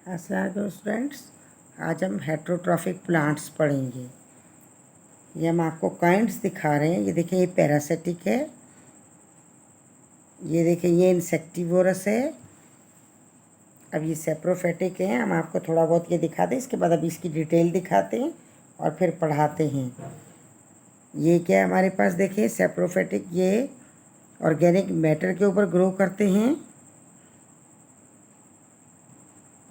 अस्सलाम स्टूडेंट्स, आज हम हेट्रोट्रॉफिक प्लांट्स पढ़ेंगे। ये हम आपको काइंड्स दिखा रहे हैं। ये देखिए, ये पैरासिटिक है, ये देखिए ये इंसेक्टिवोरस है, अब ये सेप्रोफेटिक है। हम आपको थोड़ा बहुत ये दिखा दें, इसके बाद अभी इसकी डिटेल दिखाते हैं और फिर पढ़ाते हैं। ये क्या है हमारे पास, देखिए सेप्रोफेटिक, ये ऑर्गेनिक मैटर के ऊपर ग्रो करते हैं।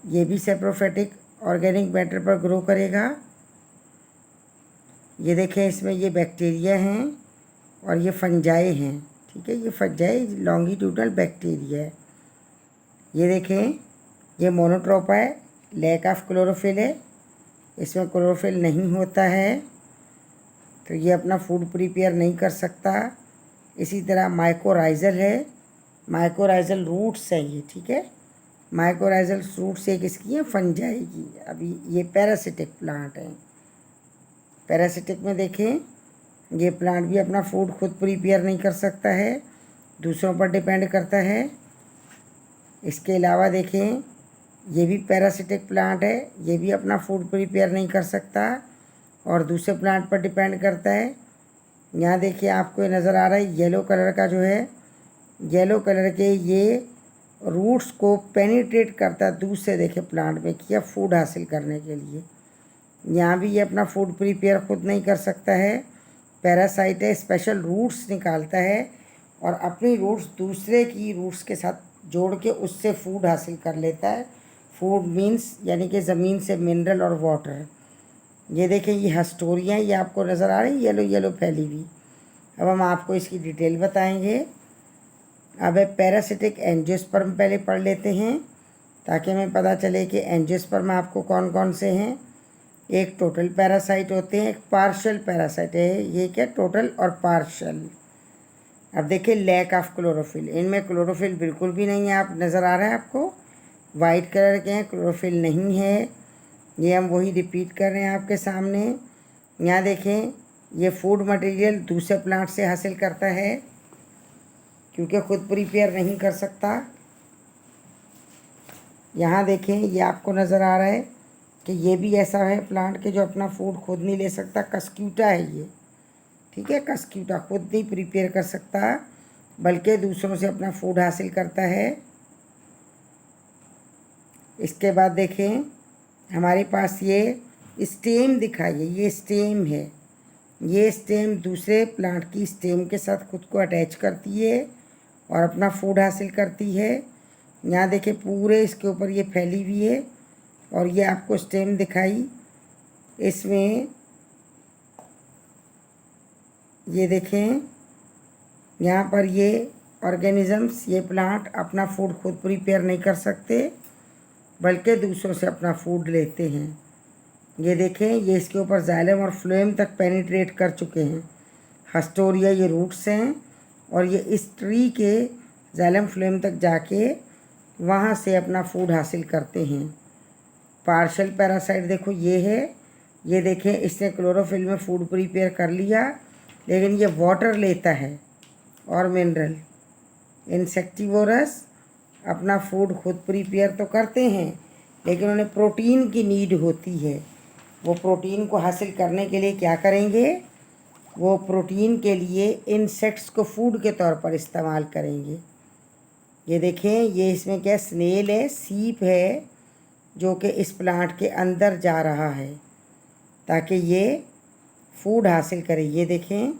ये भी सेप्रोफेटिक ऑर्गेनिक मैटर पर ग्रो करेगा। ये देखें, इसमें ये बैक्टीरिया हैं और ये फंजाई हैं। ठीक है, ये फंजाई लॉन्गिट्यूडनल बैक्टीरिया है। ये देखें, ये मोनोट्रोपा है, लैक ऑफ क्लोरोफिल है, इसमें क्लोरोफिल नहीं होता है तो ये अपना फूड प्रिपेयर नहीं कर सकता। इसी तरह माइकोराइजल है, माइकोराइजल रूट्स है ये। ठीक है, माइकोराइजल रूट्स एक इसकी है फंजाई की। अभी ये पैरासिटिक प्लांट है। पैरासिटिक में देखें, ये प्लांट भी अपना फूड खुद प्रिपेयर नहीं कर सकता है, दूसरों पर डिपेंड करता है। इसके अलावा देखें, ये भी पैरासिटिक प्लांट है, ये भी अपना फूड प्रिपेयर नहीं कर सकता और दूसरे प्लांट पर डिपेंड करता है। यहाँ देखिए, आपको ये नज़र आ रहा है येलो कलर का जो है, येलो कलर के ये रूट्स को पेनिट्रेट करता है दूसरे देखे प्लांट में किया फूड हासिल करने के लिए। यहाँ भी ये अपना फूड प्रिपेयर खुद नहीं कर सकता है, पैरासाइट है, स्पेशल रूट्स निकालता है और अपनी रूट्स दूसरे की रूट्स के साथ जोड़ के उससे फूड हासिल कर लेता है। फूड मीन्स यानी कि ज़मीन से मिनरल और वाटर। ये देखें, ये हस्टोरियाँ, ये आपको नज़र आ रही है येलो येलो फैली हुई। अब हम आपको इसकी डिटेल बताएंगे। अब पैरासिटिक एंजियोस्पर्म पहले पढ़ लेते हैं ताकि हमें पता चले कि एंजियोस्पर्म आपको कौन कौन से हैं। एक टोटल पैरासाइट होते हैं, एक पार्शियल पैरासाइट है। ये क्या, टोटल और पार्शियल। अब देखिए, लैक ऑफ क्लोरोफिल, इनमें क्लोरोफिल बिल्कुल भी नहीं है। आप नज़र आ रहा है आपको, वाइट कलर के हैं, क्लोरोफिल नहीं है। ये हम वही रिपीट कर रहे हैं आपके सामने। यहाँ देखें, ये फूड मटेरियल दूसरे प्लांट से हासिल करता है क्योंकि खुद प्रिपेयर नहीं कर सकता। यहाँ देखें, ये आपको नज़र आ रहा है कि ये भी ऐसा है प्लांट के जो अपना फूड खुद नहीं ले सकता। कस्क्यूटा है ये। ठीक है, कस्क्यूटा खुद नहीं प्रिपेयर कर सकता बल्कि दूसरों से अपना फूड हासिल करता है। इसके बाद देखें, हमारे पास ये स्टेम दिखाइए, ये स्टेम है। ये स्टेम दूसरे प्लांट की स्टेम के साथ खुद को अटैच करती है और अपना फूड हासिल करती है। यहाँ देखिए, पूरे इसके ऊपर ये फैली हुई है और ये आपको स्टेम दिखाई। इसमें ये देखें, यहाँ पर ये ऑर्गेनिजम्स, ये प्लांट अपना फूड खुद प्रिपेयर नहीं कर सकते बल्कि दूसरों से अपना फूड लेते हैं। ये देखें, ये इसके ऊपर जाइलम और फ्लोएम तक पेनिट्रेट कर चुके हैं। हस्टोरिया ये रूट्स हैं और ये इस ट्री के जाइलम फ्लोएम तक जाके वहाँ से अपना फूड हासिल करते हैं। पार्शियल पैरासाइट देखो ये है। ये देखें, इसने क्लोरोफिल में फूड प्रिपेयर कर लिया लेकिन ये वाटर लेता है और मिनरल। इंसेक्टिवोरस अपना फूड खुद प्रिपेयर तो करते हैं लेकिन उन्हें प्रोटीन की नीड होती है। वो प्रोटीन को हासिल करने के लिए क्या करेंगे, वो प्रोटीन के लिए इंसेक्ट्स को फूड के तौर पर इस्तेमाल करेंगे। ये देखें, ये इसमें क्या स्नेल है, सीप है जो कि इस प्लांट के अंदर जा रहा है ताकि ये फूड हासिल करे। ये देखें,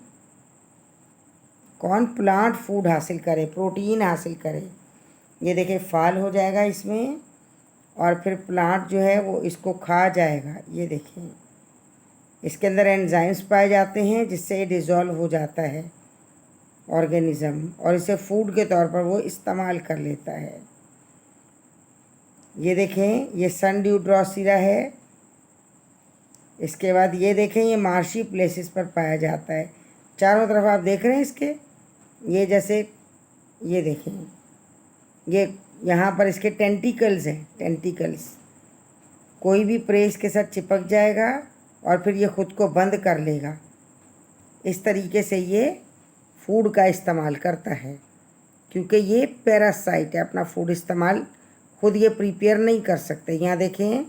कौन, प्लांट फूड हासिल करे, प्रोटीन हासिल करे। ये देखें, फाल हो जाएगा इसमें और फिर प्लांट जो है वो इसको खा जाएगा। ये देखें, इसके अंदर एंजाइम्स पाए जाते हैं जिससे ये डिज़ोल्व हो जाता है ऑर्गेनिज़म और इसे फूड के तौर पर वो इस्तेमाल कर लेता है। ये देखें, ये सन ड्यू ड्रॉसिरा है। इसके बाद ये देखें, ये मार्शी प्लेसेस पर पाया जाता है। चारों तरफ आप देख रहे हैं इसके, ये जैसे ये देखें, ये यहाँ पर इसके टेंटिकल्स हैं। टेंटिकल्स, कोई भी प्रे इसके साथ चिपक जाएगा और फिर ये ख़ुद को बंद कर लेगा। इस तरीके से ये फूड का इस्तेमाल करता है क्योंकि ये पैरासाइट है, अपना फूड इस्तेमाल खुद ये प्रिपेयर नहीं कर सकते। यहाँ देखें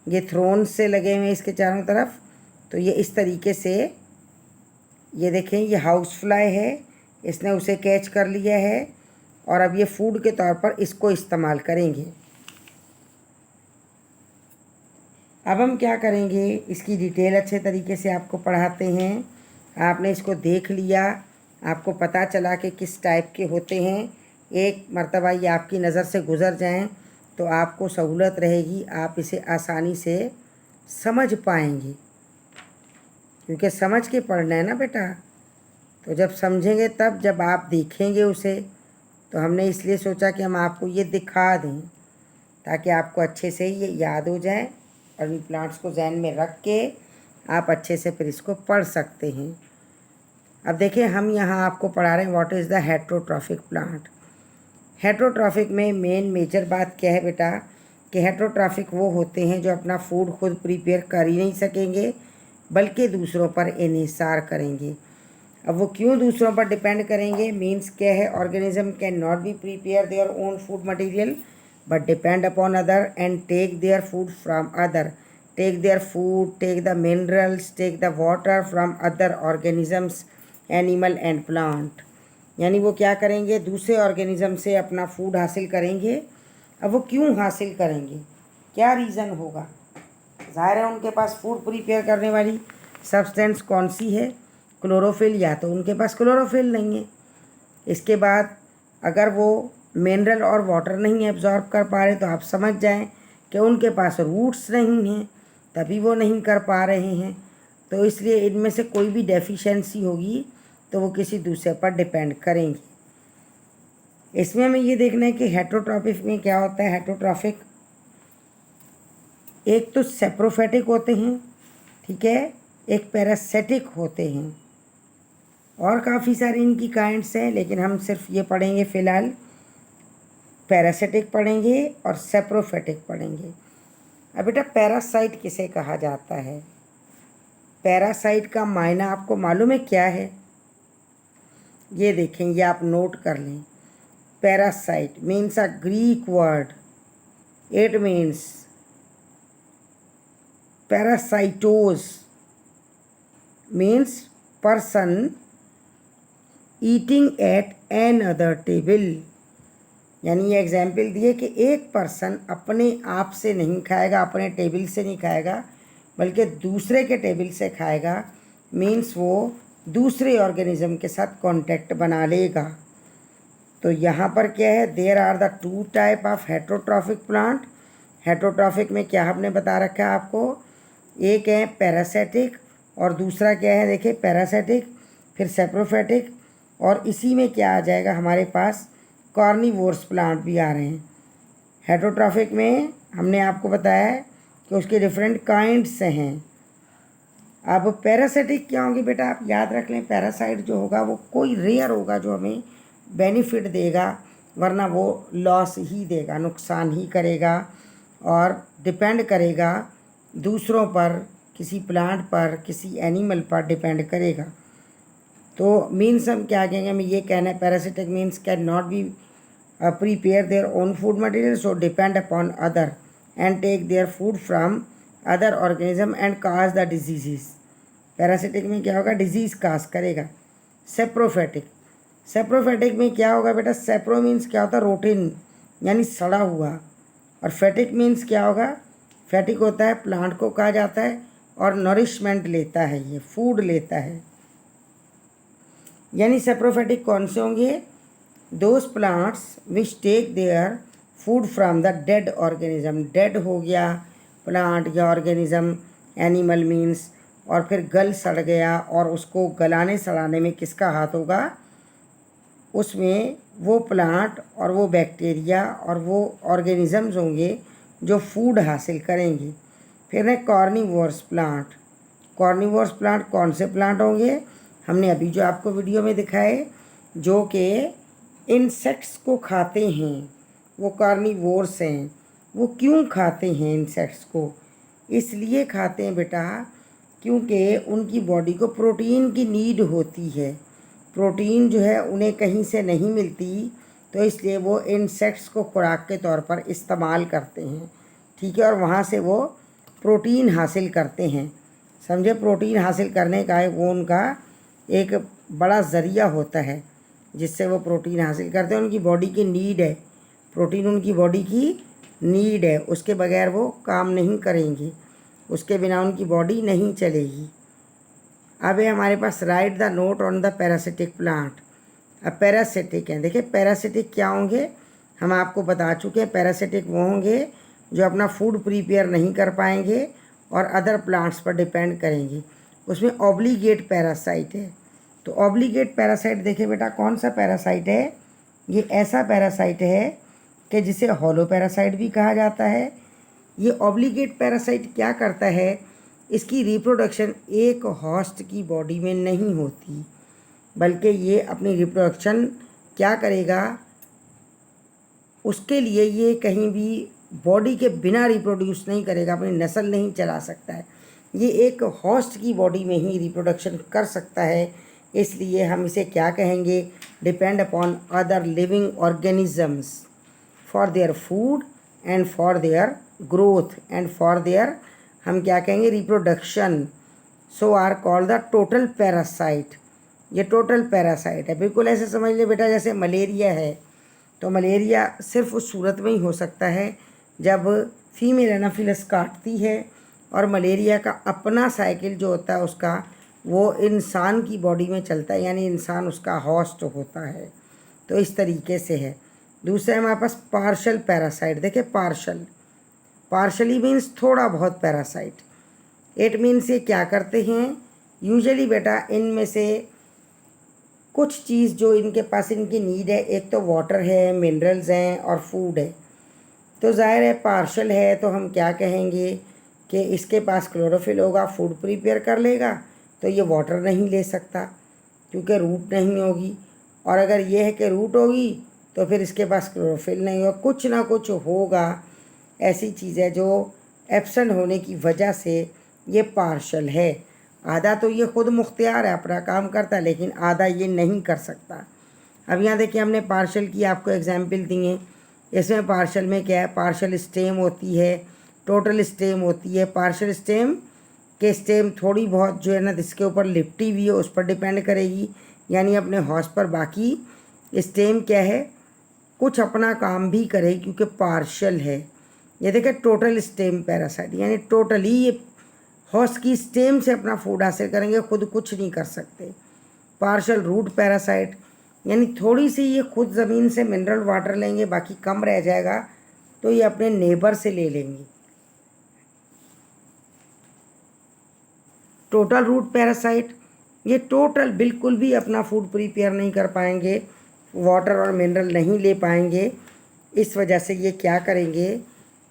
ये थ्रोन से लगे हुए हैं इसके चारों तरफ, तो ये इस तरीके से, ये देखें ये हाउस फ्लाई है, इसने उसे कैच कर लिया है और अब ये फूड के तौर पर इसको इस्तेमाल करेंगे। अब हम क्या करेंगे, इसकी डिटेल अच्छे तरीके से आपको पढ़ाते हैं। आपने इसको देख लिया, आपको पता चला कि किस टाइप के होते हैं, एक मर्तबा ये आपकी नज़र से गुज़र जाएं तो आपको सहूलत रहेगी, आप इसे आसानी से समझ पाएंगे, क्योंकि समझ के पढ़ना है ना बेटा। तो जब समझेंगे तब जब आप देखेंगे उसे, तो हमने इसलिए सोचा कि हम आपको ये दिखा दें ताकि आपको अच्छे से ये याद हो जाए और इन प्लांट्स को जहन में रख के आप अच्छे से फिर इसको पढ़ सकते हैं। अब देखिए हम यहाँ आपको पढ़ा रहे हैं what is the heterotrophic plant. Heterotrophic में मेजर बात क्या है बेटा कि हेट्रोट्रॉफिक वो होते हैं जो अपना फूड खुद प्रिपेयर कर ही नहीं सकेंगे बल्कि दूसरों पर इन्हिसार करेंगे। अब वो क्यों दूसरों पर डिपेंड करेंगे, मीन्स क्या है, organism can not be prepare their own food material but depend upon other and take their food from other, take their food, take the minerals, take the water from other organisms, animal and plant। यानी वो क्या करेंगे, दूसरे organism से अपना food हासिल करेंगे। अब वो क्यों हासिल करेंगे, क्या रीज़न होगा, ज़ाहिर है उनके पास फूड प्रिपेयर करने वाली सब्सटेंस कौन सी है, क्लोरोफिल, या तो उनके पास क्लोरोफिल नहीं है। इसके बाद अगर वो मिनरल और वाटर नहीं एब्जॉर्ब कर पा रहे तो आप समझ जाएं कि उनके पास रूट्स नहीं हैं, तभी वो नहीं कर पा रहे हैं। तो इसलिए इनमें से कोई भी डेफिशिएंसी होगी तो वो किसी दूसरे पर डिपेंड करेंगे। इसमें हमें ये देखना है कि हेट्रोट्रॉफिक में क्या होता है। हेट्रोट्रॉफिक एक तो सेप्रोफेटिक होते हैं, ठीक है, एक पैरासिटिक होते हैं, और काफ़ी सारी इनकी काइंड्स हैं, लेकिन हम सिर्फ ये पढ़ेंगे फ़िलहाल, पैरासिटिक पढ़ेंगे और सेप्रोफेटिक पढ़ेंगे। अब बेटा पैरासाइट किसे कहा जाता है, पैरासाइट का मायना आपको मालूम है क्या है, ये देखें, ये आप नोट कर लें। Parasite means a Greek word, it means parasitos means person eating at another table. यानी ये एग्जाम्पल दिए कि एक पर्सन अपने आप से नहीं खाएगा, अपने टेबल से नहीं खाएगा, बल्कि दूसरे के टेबल से खाएगा। मीन्स वो दूसरे ऑर्गेनिज्म के साथ कांटेक्ट बना लेगा। तो यहाँ पर क्या है, there are the two type of heterotrophic plant. Heterotrophic में क्या हमने बता रखा है आपको, एक है पैरासिटिक और दूसरा क्या है, देखिए पैरासिटिक, फिर सेप्रोफेटिक, और इसी में क्या आ जाएगा हमारे पास, कार्निवोरस प्लांट भी आ रहे हैं। हेट्रोट्रॉफिक में हमने आपको बताया है कि उसके डिफरेंट काइंड्स हैं। अब पैरासिटिक क्या होंगे बेटा, आप याद रख लें, पैरासाइट जो होगा वो कोई रेयर होगा जो हमें बेनिफिट देगा, वरना वो लॉस ही देगा, नुकसान ही करेगा और डिपेंड करेगा दूसरों पर, किसी प्लांट पर, किसी एनिमल पर डिपेंड करेगा। तो मीन्स हम क्या कहेंगे, हमें ये कहना है parasitic means can not be prepare their own food material, so depend upon other and take their food from other organism and cause the disease. Parasitic में क्या होगा, डिजीज़ काज करेगा। सेप्रोफेटिक, सेप्रोफेटिक में क्या होगा बेटा, सेप्रो मीन्स क्या होता है, रोटिन यानी सड़ा हुआ, और फेटिक मीन्स क्या होगा, फैटिक होता है प्लांट को कहा जाता है और नरिशमेंट लेता है, ये फूड लेता है। यानी सेप्रोफेटिक कौन से होंगे, those plants which take their food from the dead organism. Dead हो गया प्लांट या ऑर्गेनिज्म, एनिमल मीन्स, और फिर गल सड़ गया, और उसको गलाने सड़ाने में किसका हाथ होगा, उसमें वो प्लांट और वो बैक्टीरिया और वो ऑर्गेनिजम्स होंगे जो फूड हासिल करेंगे। फिर है कार्निवोरस प्लांट। कार्निवोरस प्लांट कौन से प्लांट होंगे, हमने अभी जो आपको वीडियो में दिखाए, जो कि इंसेक्ट्स को खाते हैं, वो कार्निवोरस हैं। वो क्यों खाते हैं इंसेक्ट्स को, इसलिए खाते हैं बेटा क्योंकि उनकी बॉडी को प्रोटीन की नीड होती है। प्रोटीन जो है उन्हें कहीं से नहीं मिलती, तो इसलिए वो इंसेक्ट्स को खुराक के तौर पर इस्तेमाल करते हैं, ठीक है, और वहाँ से वो प्रोटीन हासिल करते हैं। समझे, प्रोटीन हासिल करने का वो उनका एक बड़ा ज़रिया होता है जिससे वो प्रोटीन हासिल करते हैं। उनकी बॉडी की नीड है, प्रोटीन उनकी बॉडी की नीड है, उसके बगैर वो काम नहीं करेंगे, उसके बिना उनकी बॉडी नहीं चलेगी। अब है हमारे पास write the note on the parasitic plant. अब पैरासिटिक हैं, देखिए पैरासिटिक क्या होंगे, हम आपको बता चुके हैं। पैरासिटिक वो होंगे जो अपना फूड प्रिपेयर नहीं कर पाएंगे और अदर प्लांट्स पर डिपेंड करेंगे। उसमें ऑब्लिगेट पैरासाइट है। तो ऑब्लिगेट पैरासाइट देखिए बेटा कौन सा पैरासाइट है, ये ऐसा पैरासाइट है कि जिसे हॉलो पैरासाइट भी कहा जाता है। ये ऑब्लिगेट पैरासाइट क्या करता है, इसकी रिप्रोडक्शन एक होस्ट की बॉडी में नहीं होती, बल्कि ये अपनी रिप्रोडक्शन क्या करेगा, उसके लिए ये कहीं भी बॉडी के बिना रिप्रोड्यूस नहीं करेगा, अपनी नस्ल नहीं चला सकता है। ये एक होस्ट की बॉडी में ही रिप्रोडक्शन कर सकता है, इसलिए हम इसे क्या कहेंगे, depend upon other living organisms for their food and for their growth and for their हम क्या कहेंगे reproduction. So are called the total parasite. ये टोटल पैरासाइट है, बिल्कुल ऐसे समझ ले बेटा जैसे मलेरिया है, तो मलेरिया सिर्फ उस सूरत में ही हो सकता है जब फीमेल एनाफिलस काटती है और मलेरिया का अपना साइकिल जो होता है उसका वो इंसान की बॉडी में चलता है, यानी इंसान उसका होस्ट होता है। तो इस तरीके से है। दूसरा हमारे पास पार्शल पैरासाइट। देखिए पार्शली मीन्स थोड़ा बहुत पैरासाइट। इट मीन्स ये क्या करते हैं, यूजुअली बेटा इनमें से कुछ चीज़ जो इनके पास इनकी नीड है, एक तो वाटर है, मिनरल्स हैं और फूड है। तो ज़ाहिर है पार्शल है तो हम क्या कहेंगे कि इसके पास क्लोरोफिल होगा, फूड प्रिपेयर कर लेगा, तो ये वाटर नहीं ले सकता क्योंकि रूट नहीं होगी। और अगर ये है कि रूट होगी तो फिर इसके पास क्लोरोफिल नहीं होगा, कुछ ना कुछ होगा। ऐसी चीज़ है जो एब्सेंट होने की वजह से ये पार्शल है। आधा तो ये खुद मुख्तियार है, अपना काम करता है, लेकिन आधा ये नहीं कर सकता। अब यहाँ देखिए हमने पार्शल की आपको एग्जाम्पल दिए। इसमें पार्शल में क्या है, पार्शल स्टेम होती है, टोटल स्टेम होती है। पार्शल स्टेम के स्टेम थोड़ी बहुत जो है ना जिसके ऊपर लिपटी हुई है उस पर डिपेंड करेगी, यानी अपने हौस पर। बाकी स्टेम क्या है, कुछ अपना काम भी करे क्योंकि पार्शल है। ये देखिए टोटल स्टेम पैरासाइट, यानी टोटली ये हौस की स्टेम से अपना फूड हासिल करेंगे, खुद कुछ नहीं कर सकते। पार्शल रूट पैरासाइट, यानी थोड़ी सी ये खुद ज़मीन से मिनरल वाटर लेंगे, बाकी कम रह जाएगा तो ये अपने नेबर से ले लेंगे। टोटल रूट पैरासाइट, ये टोटल बिल्कुल भी अपना फूड प्रिपेयर नहीं कर पाएंगे, वाटर और मिनरल नहीं ले पाएंगे, इस वजह से ये क्या करेंगे,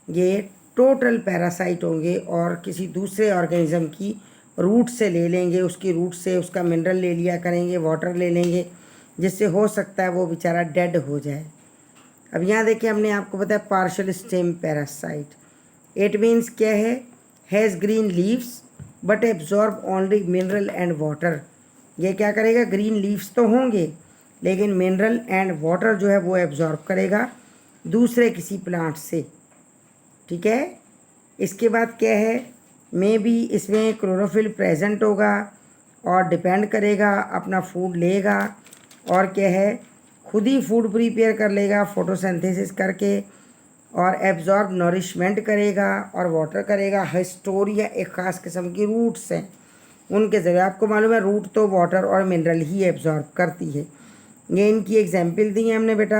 ये टोटल पैरासाइट होंगे और किसी दूसरे ऑर्गेनिज्म की रूट से ले लेंगे, उसकी रूट से उसका मिनरल ले लिया करेंगे, वाटर ले लेंगे, जिससे हो सकता है वो बेचारा डेड हो जाए। अब यहाँ देखिए हमने आपको बताया partial stem parasite. It means क्या है, has green leaves but absorb only mineral and water. ये क्या करेगा, ग्रीन लीव्स तो होंगे लेकिन मिनरल एंड वाटर जो है वो एब्जॉर्ब करेगा दूसरे किसी प्लांट से, ठीक है। इसके बाद क्या है, मे बी इसमें क्लोरोफिल प्रेजेंट होगा और डिपेंड करेगा, अपना फूड लेगा और क्या है, खुद ही फूड प्रिपेयर कर लेगा फोटोसिंथेसिस करके और एब्जॉर्ब नरिशमेंट करेगा और वाटर करेगा। हिस्टोरिया एक ख़ास किस्म की रूट्स हैं, उनके ज़रिए आपको मालूम है रूट तो वाटर और मिनरल ही एब्जॉर्ब करती है। ये इनकी एग्जाम्पल दी है हमने बेटा।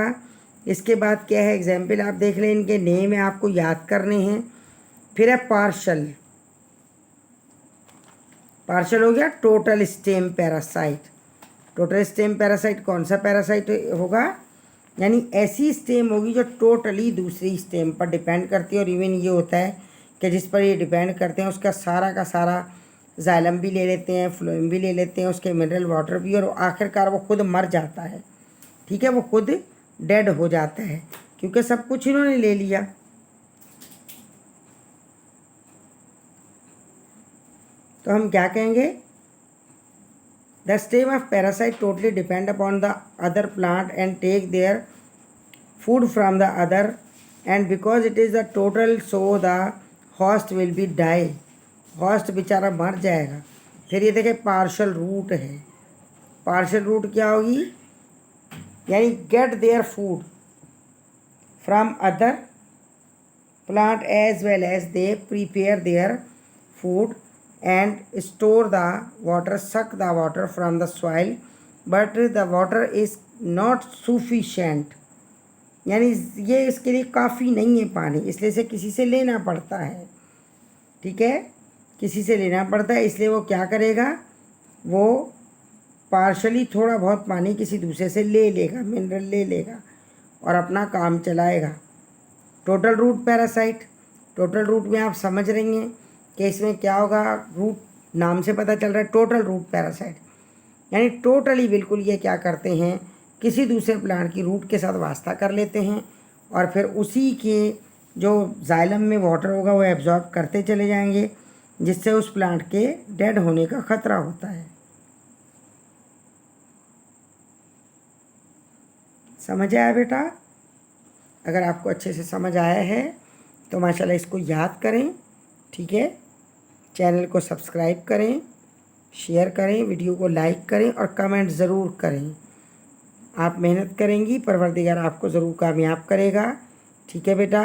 इसके बाद क्या है, एग्जाम्पल आप देख लें, इनके नेम है आपको याद करने हैं। फिर है पार्शल, पार्शल हो गया total stem parasite. Total stem parasite कौन सा पैरासाइट होगा, यानी ऐसी स्टेम होगी जो टोटली दूसरी स्टेम पर डिपेंड करती है। और इवन ये होता है कि जिस पर ये डिपेंड करते हैं उसका सारा का सारा जाइलम भी ले लेते हैं, फ्लोएम भी ले लेते हैं, उसके मिनरल वाटर भी, और आखिरकार वो खुद मर जाता है, ठीक है, वो खुद डेड हो जाता है क्योंकि सब कुछ इन्होंने ले लिया। तो हम क्या कहेंगे, the stem of parasite totally depend upon the other plant and take their food from the other, and because it is the total, so the host will be die. host बेचारा मर जाएगा. फिर ये देखें पार्शल रूट है. Partial root क्या होगी, यानी get their food from other plant as well as they prepare their food and store the water, suck the water from the soil, but the water is not sufficient. यानी ये इसके लिए काफ़ी नहीं है पानी, इसलिए इसे किसी से लेना पड़ता है. ठीक है, किसी से लेना पड़ता है, इसलिए वो क्या करेगा, वो पार्शली थोड़ा बहुत पानी किसी दूसरे से ले लेगा, मिनरल ले लेगा और अपना काम चलाएगा. Total root parasite. Total root में आप समझ रही हैं कि इसमें क्या होगा, रूट नाम से पता चल रहा है टोटल रूट पैरासाइट, यानी टोटली बिल्कुल ये क्या करते हैं, किसी दूसरे प्लांट की रूट के साथ वास्ता कर लेते हैं और फिर उसी के जो जाइलम में वाटर होगा वो एब्जॉर्ब करते चले जाएंगे, जिससे उस प्लांट के डेड होने का ख़तरा होता है. समझ आया बेटा? अगर आपको अच्छे से समझ आया है तो माशाल्लाह इसको याद करें. ठीक है, चैनल को सब्सक्राइब करें, शेयर करें, वीडियो को लाइक करें और कमेंट ज़रूर करें. आप मेहनत करेंगी, परवरदिगार आपको ज़रूर कामयाब करेगा. ठीक है बेटा,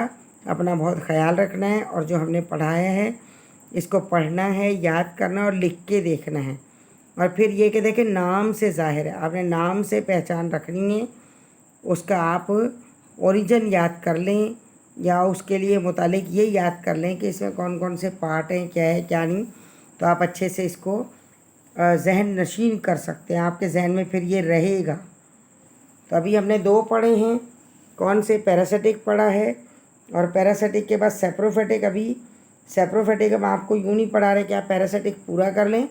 अपना बहुत ख्याल रखना है और जो हमने पढ़ाया है इसको पढ़ना है, याद करना और लिख के देखना है. और फिर ये कि देखें नाम से ज़ाहिर है, आपने नाम से पहचान रखनी है, उसका आप ओरिजिन याद कर लें या उसके लिए मुतालिक ये याद कर लें कि इसमें कौन कौन से पार्ट हैं, क्या है क्या नहीं, तो आप अच्छे से इसको जहन नशीन कर सकते हैं, आपके जहन में फिर ये रहेगा. तो अभी हमने 2 पढ़े हैं, कौन से, पैरासिटिक पढ़ा है और पैरासिटिक के बाद सेप्रोफेटिक. अभी सेप्रोफेटिक हम आपको यूँ नहीं पढ़ा रहे कि आप पैरासिटिक पूरा कर लें,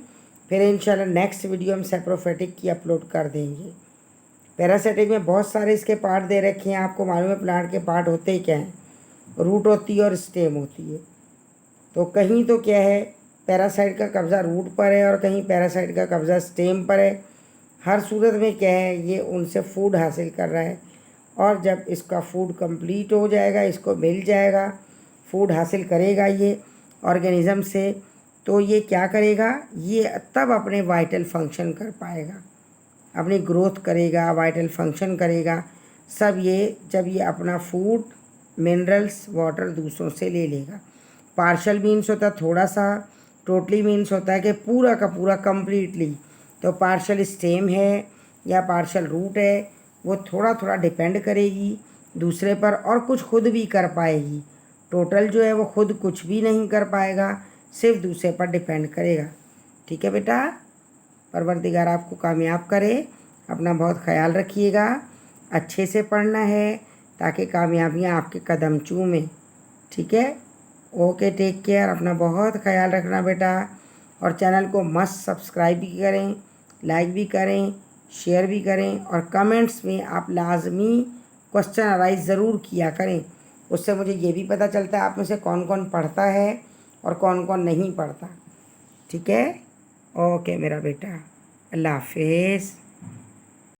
फिर इंशाल्लाह नेक्स्ट वीडियो हम सेप्रोफेटिक की अपलोड कर देंगे. पैरासिटिक में बहुत सारे इसके पार्ट दे रखे हैं, आपको मालूम है प्लांट के पार्ट होते ही क्या हैं, रूट होती है और स्टेम होती है. तो कहीं तो क्या है, पैरासाइट का कब्ज़ा रूट पर है और कहीं पैरासाइट का कब्ज़ा स्टेम पर है. हर सूरत में क्या है, ये उनसे फूड हासिल कर रहा है और जब इसका फूड कंप्लीट हो जाएगा, इसको मिल जाएगा, फूड हासिल करेगा ये ऑर्गेनिज़म से, तो ये क्या करेगा, ये तब अपने वाइटल फंक्शन कर पाएगा, अपनी ग्रोथ करेगा, वाइटल फंक्शन करेगा, सब ये जब ये अपना फूड, मिनरल्स, वाटर दूसरों से ले लेगा. पार्शल मीन्स होता है थोड़ा सा, टोटली मीन्स होता है कि पूरा का पूरा कम्प्लीटली. तो पार्शल स्टेम है या पार्शल रूट है, वो थोड़ा थोड़ा डिपेंड करेगी दूसरे पर और कुछ खुद भी कर पाएगी. टोटल जो है वो खुद कुछ भी नहीं कर पाएगा, सिर्फ दूसरे पर डिपेंड करेगा. ठीक है बेटा, परवरदिगार आपको कामयाब करे. अपना बहुत ख्याल रखिएगा, अच्छे से पढ़ना है ताकि कामयाबियाँ आपके कदम चूमें. ठीक है, ओके, टेक केयर. अपना बहुत ख्याल रखना बेटा और चैनल को मस्त सब्सक्राइब भी करें, लाइक भी करें, शेयर भी करें और कमेंट्स में आप लाजमी क्वेश्चन अराइज ज़रूर किया करें. उससे मुझे ये भी पता चलता है आप में से कौन कौन पढ़ता है और कौन कौन नहीं पढ़ता. ठीक है, ओके मेरा बेटा, अल्लाह हाफिज़.